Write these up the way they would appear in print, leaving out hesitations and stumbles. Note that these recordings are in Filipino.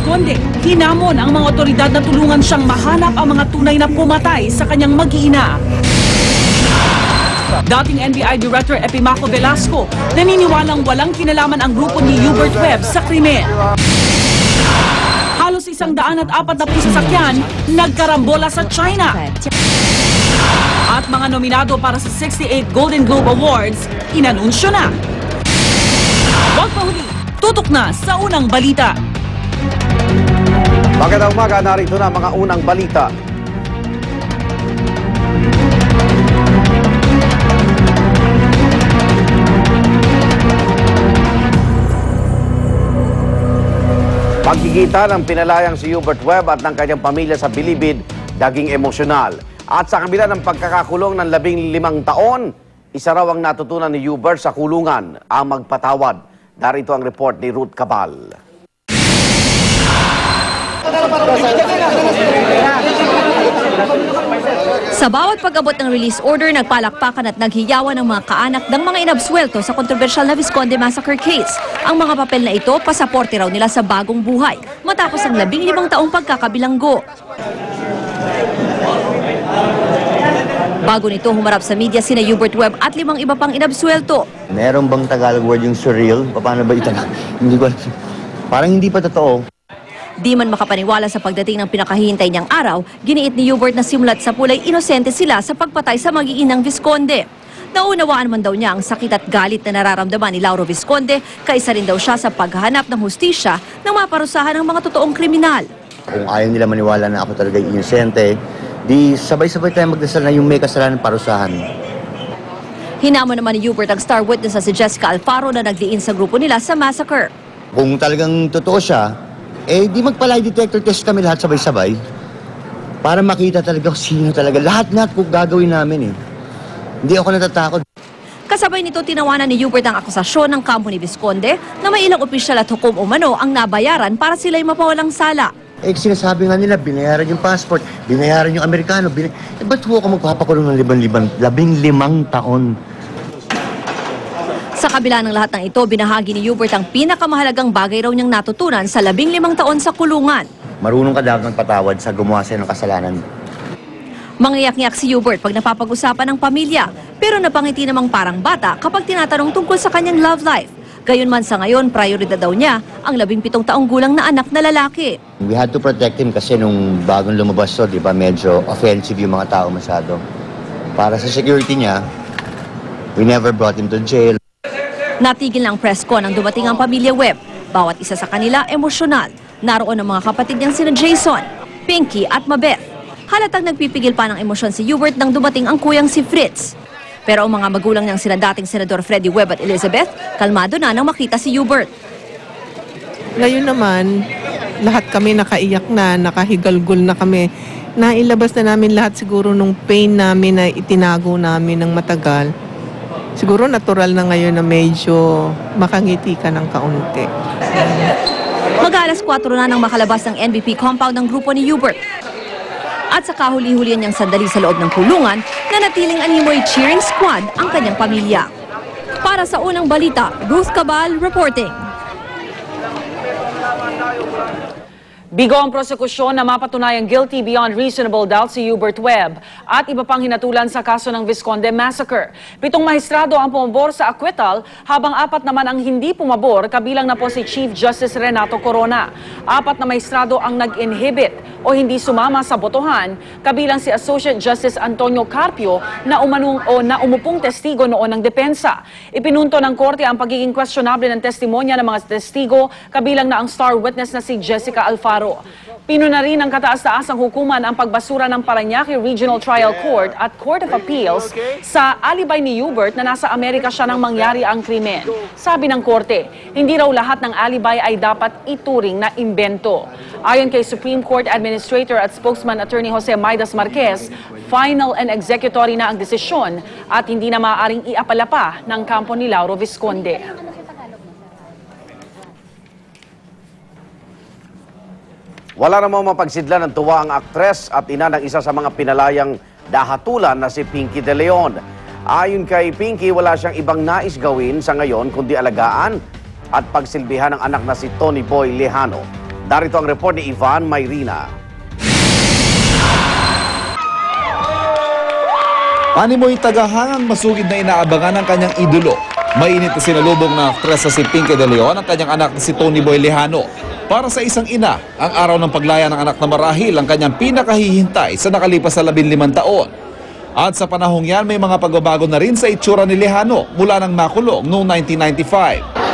Visconde, hinamon ang mga otoridad na tulungan siyang mahanap ang mga tunay na pumatay sa kanyang mag-iina. Dating NBI Director Epimaco Velasco, naniniwalang walang kinalaman ang grupo ni Hubert Webb sa krimen. Halos 140 sasakyan nagkarambola sa China. At mga nominado para sa 68 Golden Globe Awards, inanunsyo na. Huwag mahuli, tutok na sa unang balita. Magandang umaga, narito na mga unang balita. Pagkikita ng pinalayang si Hubert Webb at ng kanyang pamilya sa Bilibid, daging emosyonal. At sa kabila ng pagkakakulong ng 15 taon, isa raw ang natutunan ni Hubert sa kulungan, ang magpatawad. Darito ang report ni Ruth Cabal. Sa bawat pag-abot ng release order, nagpalakpakan at naghiyawan ng mga kaanak ng mga inabsuelto sa kontrobersyal na Visconde Massacre case. Ang mga papel na ito, pasaporte raw nila sa bagong buhay matapos ang 15 taong pagkakabilanggo. Bago nito humarap sa media sina Hubert Webb at 5 iba pang inabsuelto. Meron bang Tagalog word yung surreal? Paano ba ito? Hindi ko, parang hindi pa totoo. Di man makapaniwala sa pagdating ng pinakahihintay niyang araw, giniit ni Hubert na simulat sa pulay inosente sila sa pagpatay sa mag-iinang Visconde. Naunawaan man daw niya ang sakit at galit na nararamdaman ni Lauro Visconde, kaisa rin daw siya sa paghahanap ng hustisya ng maparusahan ng mga totoong kriminal. Kung ayaw nila maniwala na ako talaga inosente, di sabay-sabay tayo magdasal na yung may kasalanan parusahan. Hinamon naman ni Hubert ang star witness na si Jessica Alfaro na nagdiin sa grupo nila sa massacre. Kung talagang totoo siya, di magpalay detector test kami lahat sabay-sabay para makita talaga kung sino talaga. Lahat-lahat kung gagawin namin Hindi ako natatakot. Kasabay nito tinawanan ni Hubert ang akusasyon ng kampo ni Visconde na may ilang opisyal at hukom umano ang nabayaran para sila'y mapawalang sala. Sinasabi nga nila, binayaran yung passport, binayaran yung Amerikano. Ba't ho ako magpapakulong ng 15 taon? Sa kabila ng lahat ng ito, binahagi ni Hubert ang pinakamahalagang bagay raw niyang natutunan sa 15 taon sa kulungan. Marunong ka dapat magpatawad sa gumawa sa'yo ng kasalanan. Mangyayak-ngyak si Hubert pag napapag-usapan ng pamilya, pero napangiti namang parang bata kapag tinatanong tungkol sa kanyang love life. Gayunman sa ngayon, prioridad daw niya ang 17 taong gulang na anak na lalaki. We had to protect him kasi nung bagong lumabas to, di ba, medyo offensive yung mga tao masyado. Para sa security niya, we never brought him to jail. Natigil ng press con nang dumating ang pamilya Webb. Bawat isa sa kanila emosyonal. Naroon ang mga kapatid niyang sina Jason, Pinky at Mabeth. Halatang nagpipigil pa ng emosyon si Hubert nang dumating ang kuyang si Fritz. Pero ang mga magulang niyang sina dating Senador Freddie Webb at Elizabeth, kalmado na nang makita si Hubert. Ngayon naman, lahat kami nakaiyak na, nakahigalgol na kami. Nailabas na namin lahat siguro nung pain namin na itinago namin ng matagal. Siguro natural na ngayon na medyo makangiti ka ng kaunti. Mag-alas 4 na nang makalabas ng NBP compound ng grupo ni Hubert. At sa kahuli-hulian niyang sandali sa loob ng kulungan, nanatiling animoy cheering squad ang kanyang pamilya. Para sa unang balita, Ruth Cabal reporting. Bigo ang prosekusyon na mapatunayang guilty beyond reasonable doubt si Hubert Webb at iba pang hinatulan sa kaso ng Visconde Massacre. 7 mahistrado ang pumabor sa acquittal habang 4 naman ang hindi pumabor, kabilang na po si Chief Justice Renato Corona. 4 na mahistrado ang nag-inhibit o hindi sumama sa botohan, kabilang si Associate Justice Antonio Carpio na umupong testigo noon ng depensa. Ipinunto ng korte ang pagiging questionable ng testimonya ng mga testigo, kabilang na ang star witness na si Jessica Alfaro. Pinuna rin ng kataas-taasang hukuman ang pagbasura ng Parañaque Regional Trial Court at Court of Appeals sa alibay ni Hubert na nasa Amerika siya nang mangyari ang krimen. Sabi ng korte, hindi raw lahat ng alibay ay dapat ituring na imbento. Ayon kay Supreme Court Administrator at Spokesman Attorney Jose Maidas Marquez, final and executory na ang desisyon at hindi na maaaring iapala pa ng kampo ni Lauro Visconde. Wala namang mapagsidlan ng tuwa ang aktres at ina ng isa sa mga pinalayang dahatulan na si Pinky De Leon. Ayon kay Pinky, wala siyang ibang nais gawin sa ngayon kundi alagaan at pagsilbihan ng anak na si Tony Boy Lejano. Darito ang report ni Ivan Mayrina. Animoy tagahangang masugid na inaabangan ng kanyang idolo. Mainit na sinalubong na aktresa si Pinky De Leon ang kanyang anak na si Tony Boy Lejano. Para sa isang ina, ang araw ng paglaya ng anak na marahil ang kanyang pinakahihintay sa nakalipas na 15 taon. At sa panahong yan, may mga pagbabago na rin sa itsura ni Lejano mula nang makulong noong 1995.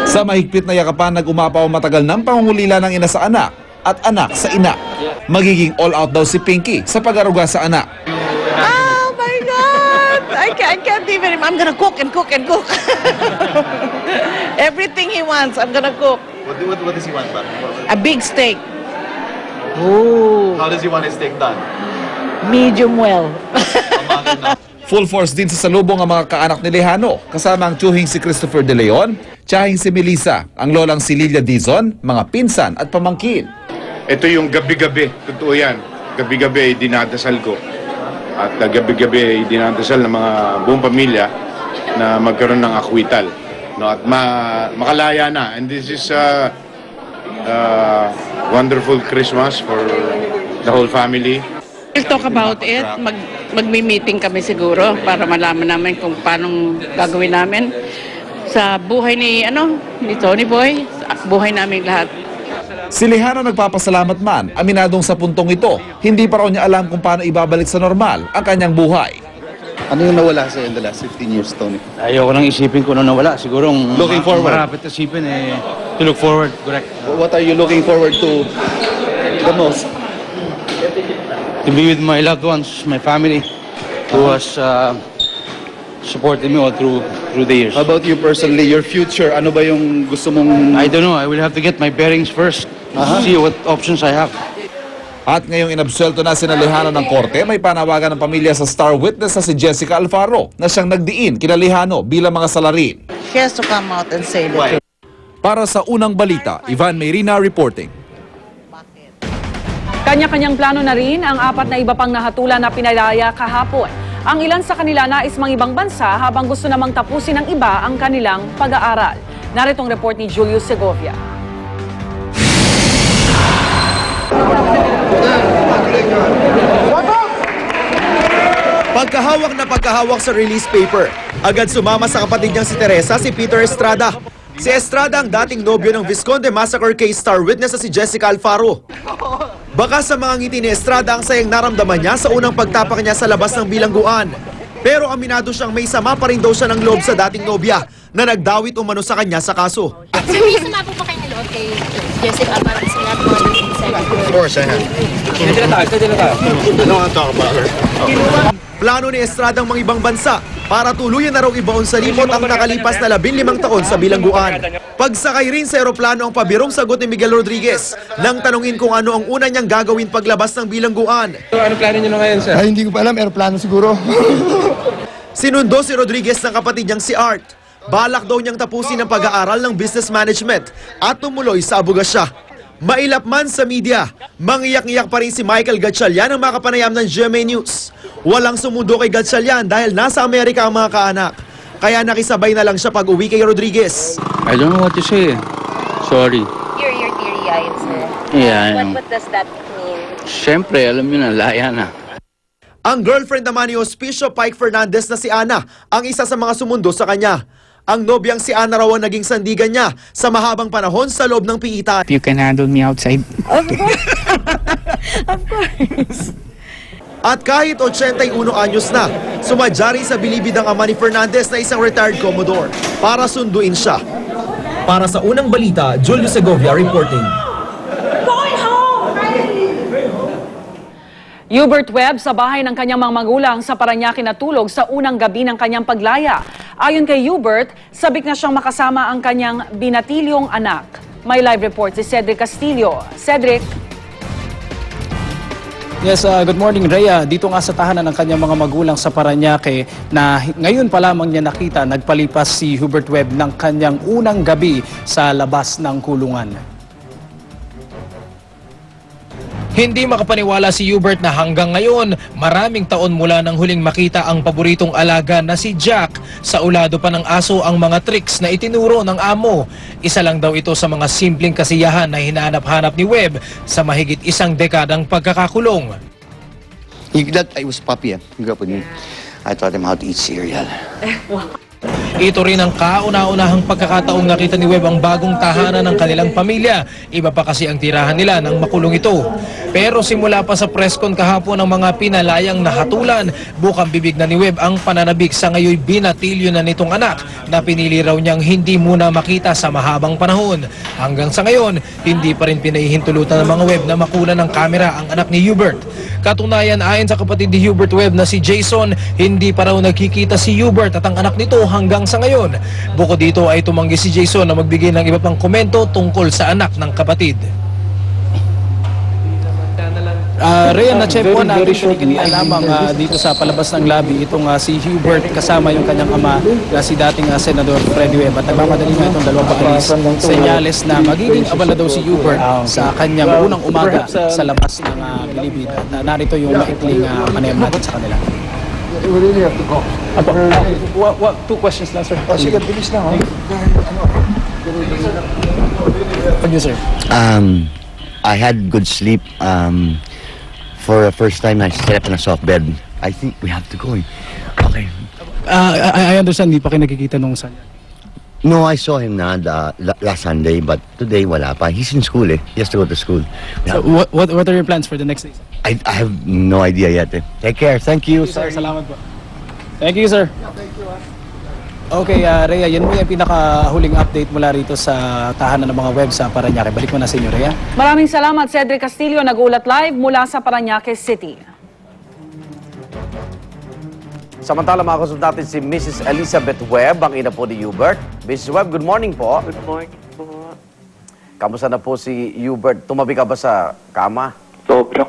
Sa mahigpit na yakapan, nag-umapaw matagal ng pangungulila ng ina sa anak at anak sa ina. Magiging all-out daw si Pinky sa pag-aruga sa anak. Oh my God! I can't even, I'm gonna cook and cook and cook. Everything he wants, I'm gonna cook. What does he want, ba? A big steak. Oh, How does he want his steak done? medium well. Full force din sa salubong ang mga kaanak ni Lejano, kasama ang tiyuhing si Christopher De Leon, tiyahing si Melissa, ang lolang si Lilia Dizon, mga pinsan at pamangkin. Ito yung gabi-gabi, totoo yan. Gabi-gabi ay dinadasal ko. At gabi-gabi ay dinadasal ng mga buong pamilya na magkaroon ng akwital. No, at makalaya na. And this is a wonderful Christmas for the whole family. We'll talk about it. Magmi-meeting kami siguro para malaman namin kung paano gagawin namin sa buhay ni Tony Boy, buhay namin lahat. Si Lejano nagpapasalamat man, aminadong sa puntong ito, hindi pa raw niya alam kung paano ibabalik sa normal ang kanyang buhay. Ano yung nawala sa'yo in the last 15 years, Tony? Ayoko nang isipin kung ano nawala. Siguro Looking forward. marapit isipin to look forward, correct. What are you looking forward to the most? To be with my loved ones, my family, who has supported me all through the years. How about you personally, your future? Ano ba yung gusto mong... I don't know, I will have to get my bearings first, see what options I have. At ngayong inabsuelto na sina Lejano ng korte, may panawagan ng pamilya sa star witness na si Jessica Alfaro na siyang nagdiin kina Lejano bilang mga salarin. He has to come out and say the truth. Para sa unang balita, Ivan Mayrina reporting. Kanya-kanyang plano na rin ang 4 na iba pang nahatulan na pinalaya kahapon. Ang ilan sa kanila nais mang ibang bansa habang gusto namang tapusin ng iba ang kanilang pag-aaral. Narito ang report ni Julius Segovia. Pagkahawak sa release paper, agad sumama sa kapatid niyang si Teresa si Peter Estrada. Si Estrada ang dating nobyo ng Visconde Massacre case star witness na si Jessica Alfaro. Baka sa mga ngiti ni Estrada ang sayang naramdaman niya sa unang pagtapak niya sa labas ng bilangguan. Pero aminado siyang may sama pa rin daw siya ng loob sa dating nobya na nagdawit umano sa kanya sa kaso. Sir, may sama po ba kayo ng loob kay Jessica para sa lahat ng mga Of course, I have. I don't want to talk about her. Plano ni Estrada ang mga ibang bansa para tuluyan na raw ibaon sa limot ang nakalipas na 15 taon sa bilangguan. Pagsakay rin sa eroplano ang pabirong sagot ni Miguel Rodriguez nang tanungin kung ano ang una niyang gagawin paglabas ng bilangguan. So, ano plano niyo ngayon, sir? Ay, hindi ko pa alam, aeroplano siguro. Sinundo si Rodriguez ng kapatid niyang si Art. Balak daw niyang tapusin ang pag-aaral ng business management at tumuloy sa abogasya. Mailap man sa media, mangiyak-iyak pa rin si Michael Gatchalian ang makapanayam ng GMA News. Walang sumundo kay Gatchalian dahil nasa Amerika ang mga kaanak. Kaya nakisabay na lang siya pag-uwi kay Rodriguez. I don't know what to say. Sorry. You're teary-eyed, sir. Yeah, I know. What does that mean? Siyempre, alam niyo na, laya na. Ang girlfriend naman ni Hospicio Pike Fernandez na si Ana ang isa sa mga sumundo sa kanya. Ang nobyang si Ana raw ang naging sandigan niya sa mahabang panahon sa loob ng piitan. You can handle me outside. Of course. Of course. At kahit 81 anyos na, sumadyari sa bilibid ang ama ni Fernandez na isang retired Commodore para sunduin siya. Para sa unang balita, Julio Segovia reporting. Hubert Webb sa bahay ng kanyang mga magulang sa Parañaque natulog sa unang gabi ng kanyang paglaya. Ayon kay Hubert, sabik na siyang makasama ang kanyang binatilyong anak. May live report si Cedric Castillo. Cedric. Yes, good morning, Rhea. Dito nga sa tahanan ng kanyang mga magulang sa Parañaque na ngayon pa lamang niya nakita, nagpalipas si Hubert Webb ng kanyang unang gabi sa labas ng kulungan. Hindi makapaniwala si Hubert na hanggang ngayon, maraming taon mula nang huling makita ang paboritong alaga na si Jack, sa ulado pa ng aso ang mga tricks na itinuro ng amo. Isa lang daw ito sa mga simpleng kasiyahan na hinahanap-hanap ni Webb sa mahigit isang dekadang pagkakakulong. I was puppy. He grew up with me. I taught him how to eat cereal. Ito rin ang kauna-unahang pagkakataong nakita ni Webb ang bagong tahanan ng kanilang pamilya. Iba pa kasi ang tirahan nila nang makulong ito. Pero simula pa sa presscon kahapon ng mga pinalayang nahatulan, bukang bibig na ni Webb ang pananabik sa ngayon binatilyo na nitong anak na pinili raw niyang hindi muna makita sa mahabang panahon. Hanggang sa ngayon, hindi pa rin pinahihintulutan ng mga Webb na makunan ng kamera ang anak ni Hubert. Katunayan, ayon sa kapatid ni Hubert Webb na si Jason, hindi pa raw nagkikita si Hubert at ang anak nito hanggang sa ngayon. Bukod dito ay tumanggi si Jason na magbigay ng iba pang komento tungkol sa anak ng kapatid. Rhea, na-check po natin kanina lamang dito sa palabas ng lobby itong si Hubert kasama yung kanyang ama, si dating Senador Freddy Webb, at nagmamadali nga itong dalawang pakilis senyales na magiging abala daw si Hubert sa kanyang unang umaga sa labas ng Bilibid. At narito yung maikling panayam natin sa kanila. Two questions lang, sir. Sige, bilis na. Sir. I had good sleep. For the first time, I slept in a soft bed. I think we have to go. Okay. I understand, hindi pa kayo nakikita nung Sunday. No, I saw him na last Sunday, but today wala pa. He's in school. He has to go to school. So, what are your plans for the next days? I have no idea yet. Take care. Thank you. Sir, salamat po. Thank you, sir. Okay, Rhea, yan mo yung pinakahuling update mula rito sa tahanan ng mga Webb sa Parañaque. Balik mo na sa inyo, Rhea. Maraming salamat, Cedric Castillo, nag-ulat live mula sa Parañaque City. Samantala, makakasund natin si Mrs. Elizabeth Webb, ang ina po ni Hubert. Mrs. Webb, good morning po. Good morning po. Kamusta na po si Hubert? Tumabi ka ba sa kama? Sobrang